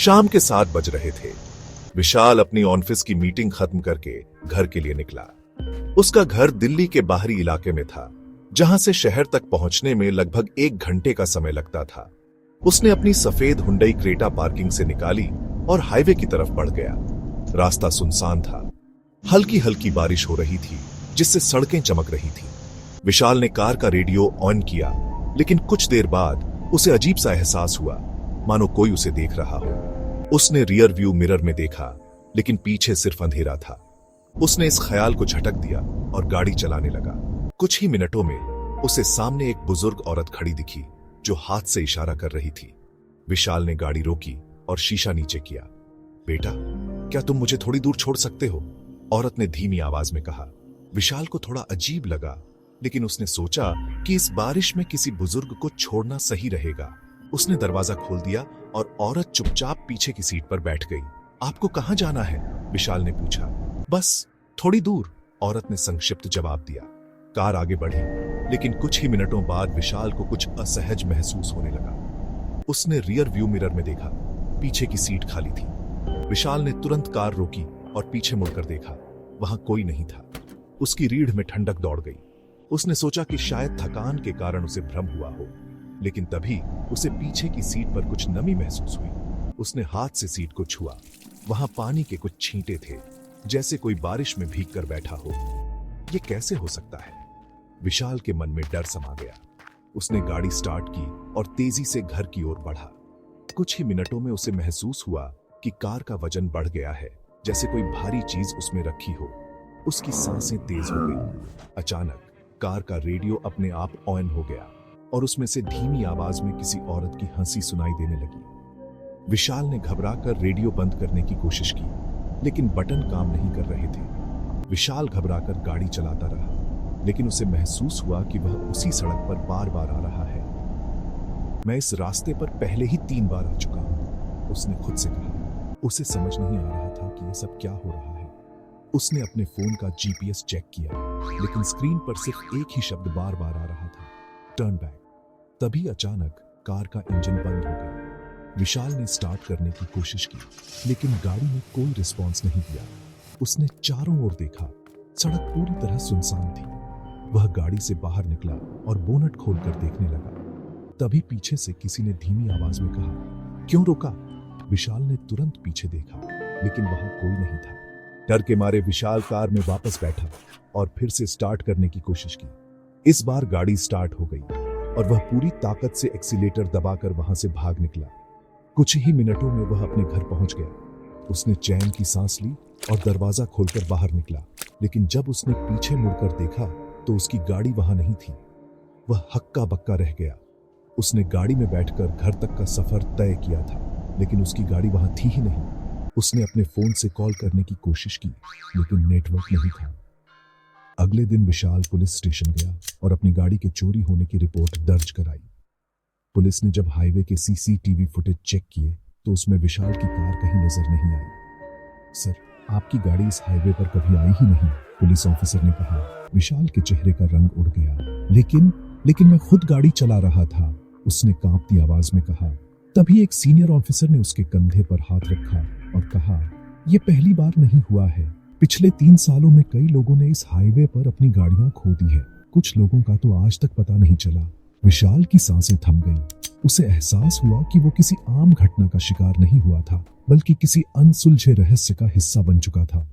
शाम के 7 बज रहे थे। विशाल अपनी ऑफिस की मीटिंग खत्म करके घर के लिए निकला। उसका घर दिल्ली के बाहरी इलाके में था, जहां से शहर तक पहुंचने में लगभग 1 घंटे का समय लगता था। उसने अपनी सफेद हुंडई क्रेटा पार्किंग से निकाली और हाईवे की तरफ बढ़ गया। रास्ता सुनसान था। हल्की हल्की बारिश हो रही थी, जिससे सड़कें चमक रही थी। विशाल ने कार का रेडियो ऑन किया, लेकिन कुछ देर बाद उसे अजीब सा एहसास हुआ, मानो कोई उसे देख रहा हो। उसने रियर व्यू मिरर में देखा, लेकिन पीछे सिर्फ अंधेरा था। उसने इस ख्याल को झटक दिया और गाड़ी चलाने लगा। कुछ ही मिनटों में उसे सामने एक बुजुर्ग औरत खड़ी दिखी, जो हाथ से इशारा कर रही थी। विशाल ने गाड़ी रोकी और शीशा नीचे किया। बेटा, क्या तुम मुझे थोड़ी दूर छोड़ सकते हो? औरत ने धीमी आवाज में कहा। विशाल को थोड़ा अजीब लगा, लेकिन उसने सोचा कि इस बारिश में किसी बुजुर्ग को छोड़ना सही रहेगा। उसने दरवाजा खोल दिया और औरत चुपचाप पीछे की सीट पर बैठ गई। आपको कहां जाना है? विशाल ने पूछा। बस थोड़ी दूर, औरत ने संक्षिप्त जवाब दिया। कार आगे बढ़ी, लेकिन कुछ ही मिनटों बाद विशाल को कुछ असहज महसूस होने लगा। उसने रियर व्यू मिरर में देखा, पीछे की सीट खाली थी। विशाल ने तुरंत कार रोकी और पीछे मुड़कर देखा। वहां कोई नहीं था। उसकी रीढ़ में ठंडक दौड़ गई। उसने सोचा कि शायद थकान के कारण उसे भ्रम हुआ हो, लेकिन तभी उसे पीछे की सीट पर कुछ नमी महसूस हुई। उसने हाथ से सीट को छुआ। वहां पानी के कुछ छींटे थे, जैसे कोई बारिश में भीग कर बैठा हो। यह कैसे हो सकता है? विशाल के मन में डर समा गया। उसने गाड़ी स्टार्ट की और तेजी से घर की ओर बढ़ा। कुछ ही मिनटों में उसे महसूस हुआ कि कार का वजन बढ़ गया है, जैसे कोई भारी चीज उसमें रखी हो। उसकी सांसें तेज हो गई। अचानक कार का रेडियो अपने आप ऑन हो गया और उसमें से धीमी आवाज में किसी औरत की हंसी सुनाई देने लगी। विशाल ने घबराकर रेडियो बंद करने की कोशिश की, लेकिन बटन काम नहीं कर रहे थे। विशाल घबराकर गाड़ी चलाता रहा, लेकिन उसे महसूस हुआ कि वह उसी सड़क पर बार बार आ रहा है। मैं इस रास्ते पर पहले ही 3 बार आ चुका हूं, उसने खुद से कहा। उसे समझ नहीं आ रहा था कि यह सब क्या हो रहा है। उसने अपने फोन का जीपीएस चेक किया, लेकिन स्क्रीन पर सिर्फ एक ही शब्द बार बार आ रहा था, टर्न बैक। तभी अचानक कार का इंजन बंद हो गया। विशाल ने स्टार्ट करने की कोशिश की, लेकिन गाड़ी ने कोई रिस्पॉन्स नहीं दिया। उसने चारों ओर देखा। सड़क पूरी तरह सुनसान थी। वह गाड़ी से बाहर निकला और बोनट खोलकर देखने लगा। तभी पीछे से किसी ने धीमी आवाज में कहा, क्यों रोका? विशाल ने तुरंत पीछे देखा, लेकिन वहां कोई नहीं था। डर के मारे विशाल कार में वापस बैठा और फिर से स्टार्ट करने की कोशिश की। इस बार गाड़ी स्टार्ट हो गई और वह पूरी ताकत से एक्सीलेटर दबाकर वहां से भाग निकला। कुछ ही मिनटों में वह अपने घर पहुंच गया। उसने चैन की सांस ली और दरवाजा खोलकर बाहर निकला, लेकिन जब उसने पीछे मुड़कर देखा तो उसकी गाड़ी वहां नहीं थी। वह हक्का बक्का रह गया। उसने गाड़ी में बैठकर घर तक का सफर तय किया था, लेकिन उसकी गाड़ी वहां थी ही नहीं। उसने अपने फोन से कॉल करने की कोशिश की, लेकिन नेटवर्क नहीं था। अगले दिन विशाल पुलिस स्टेशन गया और अपनी गाड़ी के चोरी होने की रिपोर्ट दर्ज कराई। पुलिस ने जब हाईवे के सीसीटीवी फुटेज चेक किए तो उसमें विशाल की कार कहीं नजर नहीं आई। सर, आपकी गाड़ी इस हाईवे पर कभी आई ही नहीं, पुलिस ऑफिसर ने कहा। विशाल के चेहरे का रंग उड़ गया। लेकिन मैं खुद गाड़ी चला रहा था, उसने कांपती आवाज में कहा। तभी एक सीनियर ऑफिसर ने उसके कंधे पर हाथ रखा और कहा, यह पहली बार नहीं हुआ है। पिछले 3 सालों में कई लोगों ने इस हाईवे पर अपनी गाड़ियां खो दी है। कुछ लोगों का तो आज तक पता नहीं चला। विशाल की सांसें थम गईं। उसे एहसास हुआ कि वो किसी आम घटना का शिकार नहीं हुआ था, बल्कि किसी अनसुलझे रहस्य का हिस्सा बन चुका था।